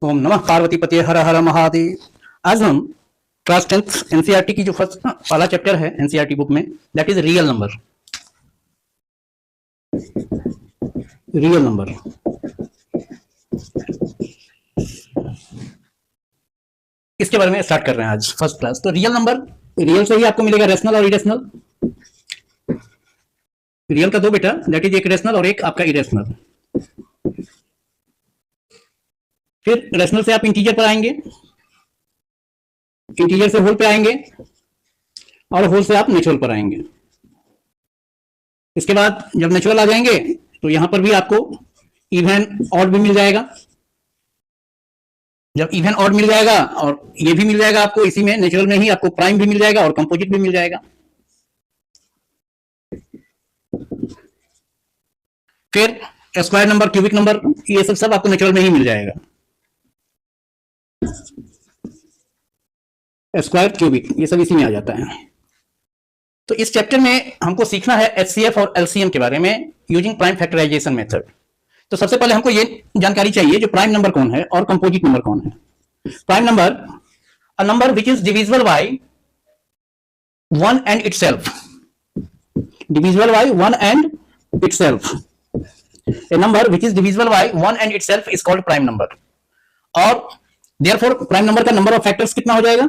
ओम नमः पार्वती पते हर हर महादेव। आज हम क्लास 10th एनसीईआरटी की जो फर्स्ट पहला चैप्टर है एनसीईआरटी बुक में, that is real number. Real number इसके बारे में स्टार्ट कर रहे हैं आज फर्स्ट क्लास। तो रियल नंबर, रियल से ही आपको मिलेगा रेशनल और इरेशनल। रियल का दो बेटा, दैट इज एक रेशनल और एक आपका इरेशनल। फिर रेशनल से आप इंटीजर पर आएंगे, इंटीजर से होल पे आएंगे और होल से आप नेचुरल पर आएंगे। इसके बाद जब नेचुरल आ जाएंगे तो यहां पर भी आपको इवन ऑड भी मिल जाएगा। जब इवन ऑड मिल जाएगा और ये भी मिल जाएगा आपको, इसी में नेचुरल में ही आपको प्राइम भी मिल जाएगा और कंपोजिट भी मिल जाएगा। फिर स्क्वायर नंबर, क्यूबिक नंबर, ये सब आपको नेचुरल में ही मिल जाएगा। स्क्वायर, क्यूबिक, ये सब इसी में आ जाता है। तो इस चैप्टर में हमको सीखना है एचसीएफ और एलसीएम के बारे में यूजिंग प्राइम फैक्टराइजेशन मेथड। तो सबसे पहले हमको ये जानकारी चाहिए जो प्राइम नंबर कौन है और कंपोजिट नंबर कौन है। Prime number, a number which is divisible by one and itself. Divisible by one and itself. A number which is divisible by one and itself is called prime number. और therefore prime number का number of factors कितना हो जाएगा?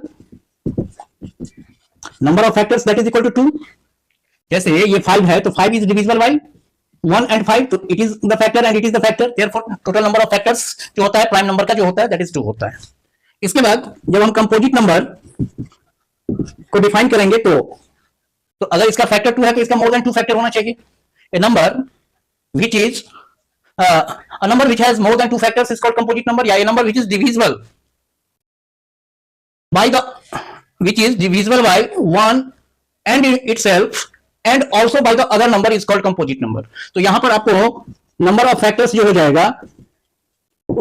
Number of factors that is equal to 2. जैसे ये 5 है तो 5 is divisible by 1 and 5, तो it is the factor and it is the factor. Therefore total number of factors जो होता है prime number का जो होता है that is 2 होता है। इसके बाद जब हम composite number को डिफाइन करेंगे तो अगर इसका फैक्टर 2 है तो इसका मोर देन 2 फैक्टर होना चाहिए। A number which is a number which has more than 2 factors is called composite number, या a number which is divisible by one and itself and also by the other number is called composite number। तो यहां पर आपको number of factors जो हो जाएगा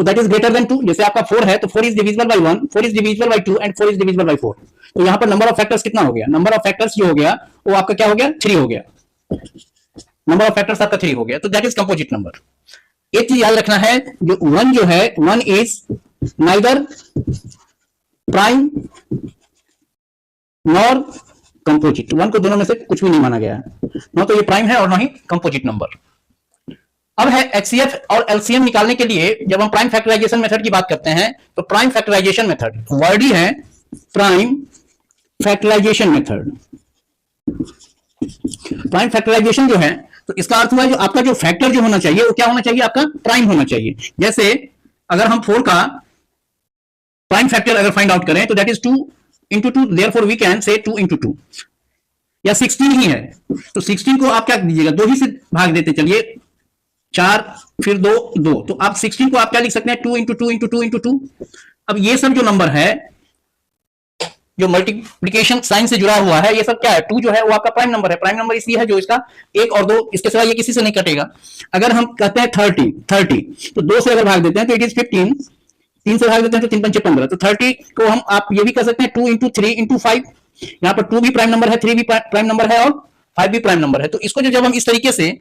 that is greater than 2। जैसे आपका 4 है तो 4 is divisible by 1, 4 is divisible by 2 and 4 is divisible by 4। तो यहां पर number of factors कितना हो गया? number of factors जो हो गया वो आपका क्या हो गया? 3 हो गया। नंबर ऑफ फैक्टर्स आपका 3 हो गया, तो दैट इज कंपोजिट नंबर। एक चीज याद रखना है, जो 1 जो है, 1 is neither prime nor composite. 1 को दोनों में से कुछ भी नहीं माना गया है, ना तो ये प्राइम है और ना ही कंपोजिट नंबर। अब है एचसीएफ और एलसीएम निकालने के लिए जब हम प्राइम फैक्टराइजेशन मेथड की बात करते हैं तो प्राइम फैक्टराइजेशन मेथड वर्ड ही है prime factorization method. Prime factorization जो है तो इसका अर्थ हुआ जो आपका जो फैक्टर जो होना चाहिए वो क्या होना चाहिए? आपका प्राइम होना चाहिए। जैसे अगर हम 4 का प्राइम फैक्टर अगर फाइंड आउट करें तो that is 2 into 2, therefore we can say 2 into 2। या 16 ही है तो 16 को आप क्या दीजिएगा? 2 ही से भाग देते चलिए, 4 फिर 2 2, तो आप 16 को आप क्या लिख सकते हैं? 2 into 2 into 2 into 2। अब ये सब जो नंबर है जो मल्टीप्लिकेशन साइन से जुड़ा हुआ है, ये सब क्या है? 2 जो है वो आपका प्राइम नंबर है। प्राइम नंबर इसलिए है जो इसका 1 और 2 इसके सिवा ये किसी से नहीं कटेगा। अगर हम कहते हैं 30 तो 2 से अगर भाग देते हैं तो इट इज 15, 3 से भाग देते हैं तो 3 पंचे 15, तो 30 को हम आप ये भी कह सकते हैं 2 into 3 into 5। यहाँ पर 2 भी प्राइम नंबर है, 3 भी प्राइम नंबर है और 5 भी प्राइम नंबर है। तो इसको जब हम इस तरीके से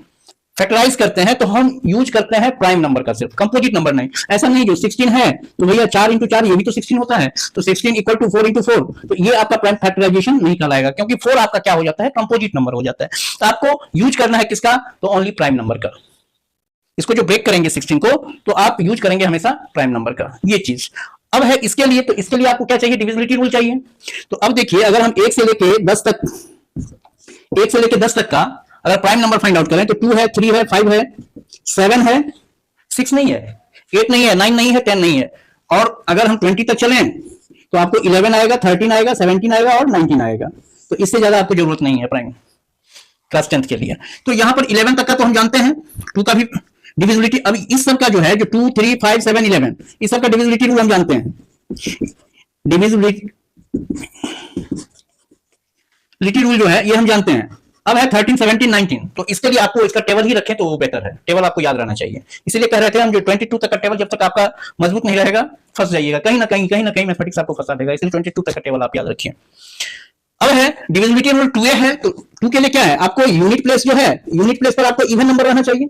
फैक्टराइज करते हैं तो हम यूज करते हैं प्राइम नंबर का, सिर्फ कंपोजिट नंबर नहीं। ऐसा नहीं जो 16 है तो भैया 4 into 4 ये भी तो 16 होता है, तो 16 इक्वल टू 4 into 4, तो ये आपका प्राइम फैक्टराइजेशन नहीं कहलाएगा क्योंकि 4 आपका क्या हो जाता है? कंपोजिट नंबर हो जाता है। तो आपको यूज करना है किसका? तो ओनली प्राइम नंबर का। इसको जो ब्रेक करेंगे 16 को तो आप यूज करेंगे हमेशा प्राइम नंबर का, ये चीज। अब है इसके लिए, तो इसके लिए आपको क्या चाहिए? डिविजिबिलिटी रूल चाहिए। तो अब देखिए अगर हम 1 से लेके 10 तक का अगर प्राइम नंबर फाइंड आउट करें तो 2 है, 3 है, 5 है, 7 है, 6 नहीं है, 8 नहीं है, 9 नहीं है, 10 नहीं है। और अगर हम 20 तक चलें तो आपको 11 आएगा, 13 आएगा, 17 आएगा और 19 आएगा। तो इससे ज्यादा आपको जरूरत नहीं है प्राइम क्लास 10th के लिए। तो यहां पर 11 तक का तो हम जानते हैं 2 का भी डिविजिबिलिटी। अब इस सब का जो है जो 2, 3, 5, 7, 11 इस सब का डिविजिबिलिटी रूल हम जानते हैं। डिविजिबिलिटी रूल जो है ये हम जानते हैं। अब है 13, 17, 19, तो इसके लिए आपको इसका टेबल ही रखें तो वो बेटर है। टेबल आपको याद रहना चाहिए, इसीलिए कह रहे थे हम जो 22 तक का टेबल जब तक आपका मजबूत नहीं रहेगा फंस जाइएगा, कहीं ना कहीं मैथमेटिक्स आपको फंसा देगा, इसलिए 22 तक का टेबल आप याद रखिए। अब है डिविजिबिलिटी रूल 2a है, तो 2 के लिए क्या है? आपको यूनिट प्लेस जो है, यूनिट प्लेस पर आपको इवन नंबर रहना चाहिए।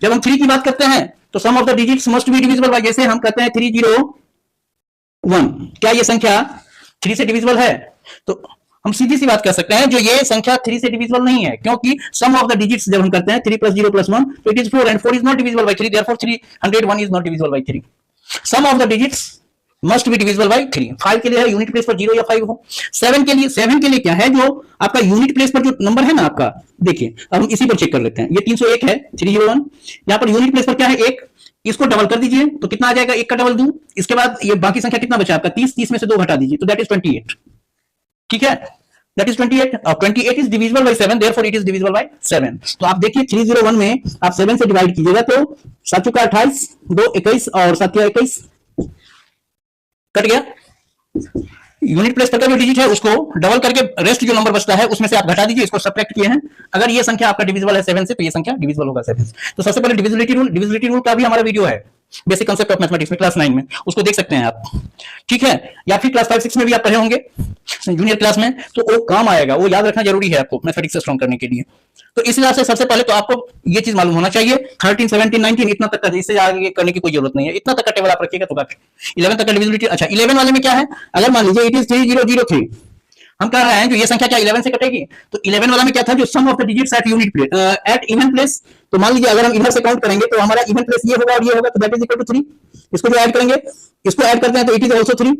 जब हम 3 की बात करते हैं तो sum of the digits must be divisible by, जैसे हम कहते हैं 3 0 1, क्या ये संख्या 3 से डिविजिबल है? तो हम सीधी सी बात कर सकते हैं जो ये संख्या 3 से डिविजिबल नहीं है, क्योंकि सम ऑफ द डिजिट्स जब हम करते हैं 3 + 0 + 1 तो it is 4 and 4 is not divisible by 3, therefore 301 is not divisible by 3. Sum of the digits must be divisible by 3. 5 के लिए है यूनिट प्लेस पर 0 या 5 हो. 7 के लिए क्या है, जो आपका यूनिट प्लेस पर जो नंबर है ना आपका, देखिए अब हम इसी पर चेक कर लेते हैं. ये 301 है, 301. यहां पर यूनिट प्लेस पर क्या है, 1. इसको डबल कर दीजिए तो कितना आ जाएगा, 1 का डबल 2. इसके बाद ये बाकी संख्या कितना बचा आपका, 30. 30 में से 2 घटा दीजिए तो दैट इज 28. ठीक है, दैट इज 28. और 28 is divisible by 7, therefore it is divisible by 7. तो आप देखिए 301 में आप 7 से डिवाइड कीजिएगा तो 7 चौका 28, 2 21 और 7 21 कट गया. यूनिट प्लेस पर का जो डिजिट है उसको डबल करके रेस्ट जो नंबर बचता है उसमें से आप घटा दीजिए, इसको सब्ट्रैक्ट किए हैं. अगर ये संख्या आपका डिविजिबल है 7 से तो ये संख्या डिविजिबल होगा 7 से. तो सबसे पहले डिविजिबिलिटी रूल का भी हमारा वीडियो है, बेसिक कांसेप्ट ऑफ मैथमेटिक्स में, क्लास 9 में, उसको देख सकते हैं आप. ठीक है, या फिर क्लास 5-6 में भी आप पढ़े होंगे जूनियर क्लास में, तो वो काम आएगा, वो याद रखना जरूरी है आपको मैथमेटिक्स से स्ट्रॉन्ग करने के लिए. तो इस हिसाब से सबसे पहले तो आपको ये चीज मालूम होना चाहिए 13, 17, 19 इतना तक का, इससे आगे करने की कोई जरूरत नहीं है. इतना तक का टेबल आप रखिएगा तो काफी. 11 तक का डिविजिबिलिटी. अच्छा 11 वाले में क्या है, अगर मान लीजिए इट इज 3003, हम कह रहे हैं जो ये संख्या क्या 11 से कटेगी, तो 11 वाला में क्या था, जो sum of the digits at unit place at even place. तो मान लीजिए अगर हम इधर से काउंट करेंगे तो हमारा इवन प्लेस ये होगा और ये होगा, तो दैट इज इक्वल टू 3. इसको जो ऐड करेंगे, इसको ऐड करते हैं तो इट इज आल्सो 3.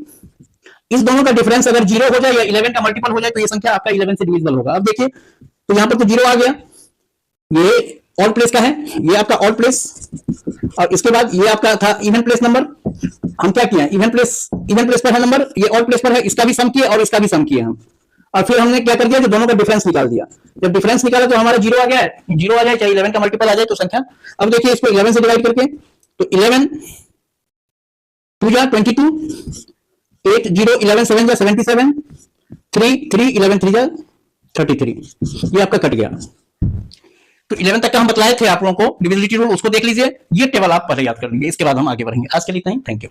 इस दोनों का डिफरेंस अगर 0 हो जाए या 11 का मल्टीपल हो जाए तो ये संख्या आपका 11 से डिविजिबल होगा. अब देखिए तो यहां पर तो 0 आ गया, ये ऑड प्लेस का है, ये आपका ऑड प्लेस, और इसके बाद ये आपका था इवन प्लेस नंबर. हम क्या किया, इवन प्लेस पर है नंबर, ये ऑड प्लेस पर है, इसका भी सम किया और इसका भी सम किया हम. और फिर हमने क्या कर दिया, जो दोनों का डिफरेंस निकाल दिया. जब डिफरेंस निकाला तो हमारा 0 आ गया है. 0 आ जाए चाहे 11 का मल्टीपल आ जाए तो संख्या. अब देखिए इसको 11 से डिवाइड करके तो 11 2 जा 22, 8 0 11 7 जा 77, 3 3 11 3 जा 33. ये आपका कट गया. तो 11 तक का हम बतलाए थे आप लोगों को डिविजिबिलिटी रूल, उसको देख लीजिए. ये टेबल आप पहले याद कर लीजिए, इसके बाद हम आगे बढ़ेंगे. आज के लिए इतना ही, थैंक यू.